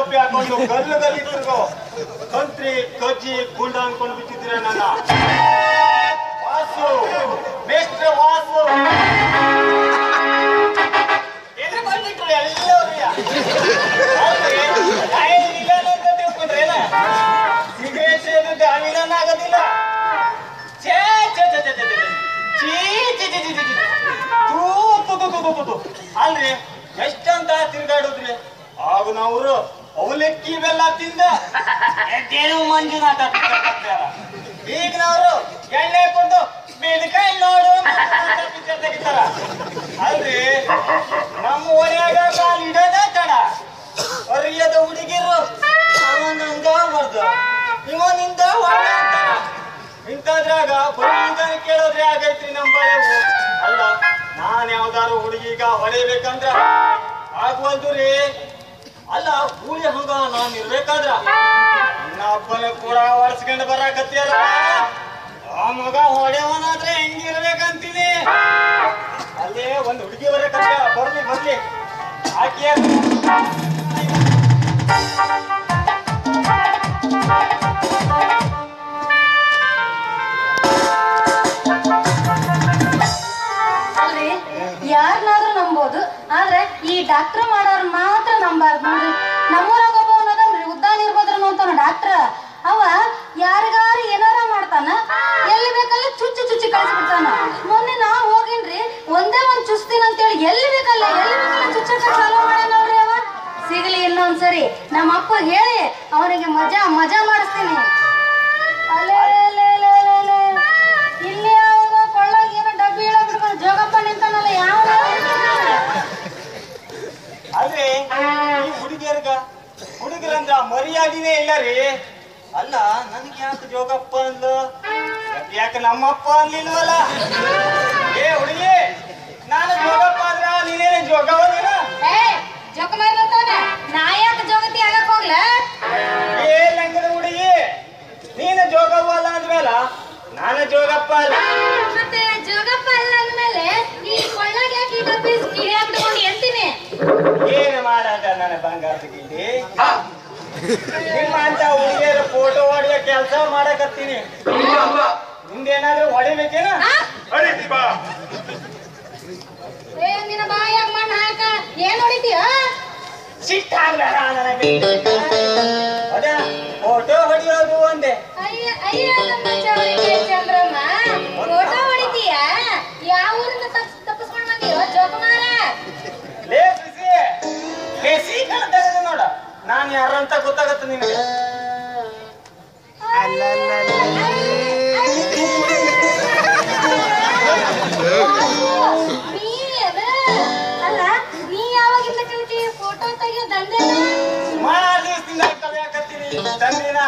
ಟೋಪಿ ಹಾಕೊಂಡು ಗಲ್ಲು ಗಲ್ಲಿದ್ರು ಕಂತ್ರಿ ಕಜ್ಜಿ ಗುಂಡ ಅನ್ಕೊಂಡು ಬಿಟ್ಟಿದ್ದೀರ ನನ್ನ ವಾಸು ಮೇಸ್ಟ್ರ ವಾಸು ಎದುರು ಬಂದಿಟ್ರು ಎಲ್ಲರೂ ಅಂತ ತಿಳ್ಕೊಂಡ್ರೇನ ಸಿಗರೇಟ್ ಸೇರಿದ್ರೆ ಅವಿಲನ್ ಆಗೋದಿಲ್ಲ ಛೇ ಛೇ ಛೇ ಛೇ ಛೇ ಚೀ ಚಿ ಚಿ ಚಿ ಚಿ ಅಲ್ರಿ ಎಷ್ಟಂತ ತಿರ್ಗಾಡುದ್ರಿ ಆಗ ನಾವ್ರು ಅವಲಕ್ಕಿ ಬೆಲ್ಲ ತಿಂದ ಎದ್ದೇನು ಮಂಜುನಾಥ ಈಗ ನಾವ್ರು ಎಣ್ಣೆ ಕೊಟ್ಟು ಬೆಳಕಾಯಿ ನೋಡು ಪಿಕ್ಚರ್ ತೆಗಿತಾರ ಅಲ್ರಿ ನಮ್ಮ ಓಣ್ಯಾಗ ಕಾಲ್ ಇಡೋದ ತಡ ಅರಿಯದ ಹುಡುಗಿರು ಅವನಂದ ಹೊಡೆದ ಇವನಿಂದ ಹೊಡೆ ಅಂತಾರ ಇಂಥದ್ರಾಗ ಬರೀ ಕೇಳೋದ್ರೆ ಆಗೈತ್ರಿ ನಮ್ಮ ಬಳೆವು ಅಲ್ಲ ನಾನ್ ಯಾವ್ದಾರು ಹುಡುಗಿಗ ಹೊಡಿಬೇಕಂದ್ರ ಆಗ್ವಲ್ದು ರೀ ಅಲ್ಲ ಕೂಲಿ ಹಂಗ ನಾನ್ ಇರ್ಬೇಕಾದ್ರ ಇನ್ನೊಬ್ಬನ ಕೂಡ ಹೊಡ್ಸ್ಕೊಂಡ್ ಬರಾಕತ್ತಿಯಲ್ಲ ಆ ಮಗ ಹೊಡೆಯವನಾದ್ರೆ ಹೆಂಗಿರ್ಬೇಕಂತೀನಿ ಅಲ್ಲೇ ಒಂದ್ ಹುಡುಗಿ ಬರಕತ್ತ ಬರ್ಲಿ ಬರ್ಲಿ ಆಕೆ ಯಾರನ್ನಾದ್ರೂ ನಂಬೋದು ಆದ್ರೆ ಈ ಡಾಕ್ಟರ್ ಮಾಡೋರ್ ಮಾತ್ರ ನಂಬಾರ್ದು ನೋಡ್ರಿ. ನಮ್ಮೂರಾಗ ಒಬ್ಬವನದನ್ರಿ ಉದ್ದಾನ ಇರ್ಬೋದ್ರನು ಅಂತಾನ ಡಾಕ್ಟರ್. ಅವ ಯಾರಿಗಾರು ಏನಾರ ಮಾಡ್ತಾನ, ಎಲ್ಲಿ ಬೇಕಲ್ಲಿ ಚುಚ್ಚಿ ಚುಚ್ಚಿ ಕಳ್ಸಿಬಿಡ್ತಾನ. ಮೊನ್ನೆ ನಾ ಹೋಗಿನ್ರಿ, ಒಂದೇ ಒಂದ್ ಚುಸ್ತೀನಿ ಅಂತೇಳಿ ಎಲ್ಲಿ ಬೇಕಲ್ಲ ಚುಚ್ಚಕ್ಕ ಚಾಲೂ ಮಾಡ್ಯಾನ ನೋಡ್ರಿ. ಅವ ಸಿಗ್ಲಿ ಇನ್ನೊಂದ್ಸರಿ ನಮ್ಮ ಅಪ್ಪ ಹೇಳಿ ಅವನಿಗೆ ಮಜಾ ಮಜಾ ಮಾಡಿಸ್ತೀನಿ. ಅಲ್ಲೇ ಇಲ್ಲಿ ಅವಾಗ ಕೊಳ್ಳಾಗ ಏನೋ ಡಬ್ಬಿ ಇಡಬಿಡ್ಕೊಂಡು ಜೋಗಪ್ಪ ನಿಂತಾನಲ್ಲ ಯಾವ ಅಲ್ರಿ ಈ ಹುಡುಗರಂದ್ರ ಮರ್ಯಾದಿನೇ ಇಲ್ಲ ರೀ. ಅಲ್ಲ ನನ್ಗೆ ಯಾಕೆ ಜೋಗಪ್ಪ ಅಂದ್ಲು, ಯಾಕೆ ನಮ್ಮಪ್ಪ ಅನ್ಲಿಲ್ವಲ್ಲ? ಏ ಹುಡುಗಿ, ನಾನು ಜೋಗಪ್ಪ ಅಂದ್ರ ನೀನೇನು ಜೋಗವಲ್ಲ? ನಾ ಯಾಕೆ ಜೋಗತಿ ಆಗಕ್ ಹೋಗ್ಲ? ಏ ಲಂಗದ ಹುಡುಗಿ, ನೀನು ಜೋಗವ್ವಲ್ಲ ಅಂದ್ಮೇಲ ನಾನು ಜೋಗಪ್ಪ ಅಲ್ಲ. ಮತ್ತೆ ಜೋಗಪ್ಪ ಅಲ್ಲ ಅಂದ್ಮೇಲೆ ಈ ಕೊಳ್ಳಾಗ ಯಾಕೆ ಈ ಡಬ್ಬಿ ಕಿಡಿಯಾಕ್ಬಿಟ್ಕೊಂಡು ಎಂತೀನಿ? ಏನು ಮಾಡದ ನನ್ನ ಬಂಗಾರದ ಗಿಂಡಿ, ನಿಮ್ಮ ಅಂತ ಹುಡುಗಿಯರ ಫೋಟೋ ಹೊಡೆಯೋ ಕೆಲಸ ಮಾಡಕತ್ತೀನಿ. ಮುಂದೇನಾದ್ರೂ ಹೊಡಿಬೇಕೇನ? ನಿನ್ನ ಬಾಯಾಗ ಮಣ್ಣು ಹಾಕ ಏನ್ ಹೊಡಿತೀಯ? ಸಿಟ್ಟಾಗ್ಲಾರ ನನಗೆ ಅದ ಫೋಟೋ ಹೊಡಿಯೋದು ಒಂದೇ. ಅಯ್ಯ ಅಯ್ಯ ನಮ್ಮ ಚಂದ್ರಮ್ಮ, ಫೋಟೋ ಹೊಡಿತೀಯ? ಯಾವ ಊರಿಂದ ತಪ್ಪಿಸ್ಕೊಂಡ್ ಬಂದಿಯೋ ಜೋಕುಮಾರ? ಲೇ ಬೇಸಿ ಕಾಣ್ತಾಗ ನೋಡ, ನಾನು ಯಾರಂತ ಗೊತ್ತಾಗತ್ತ ನಿನಗೆ. ಅಲ್ಲ ನೀ ಯಾವಾಗಿಂದ ಕಲಿತಿ ಫೋಟೋ ತೆಗಿಯೋ ದಂಧೆ? ಸುಮಾರು ದಿವಸದಿಂದ ಕಲಿಯಾಕತ್ತೀನಿ ತಂದಿನ.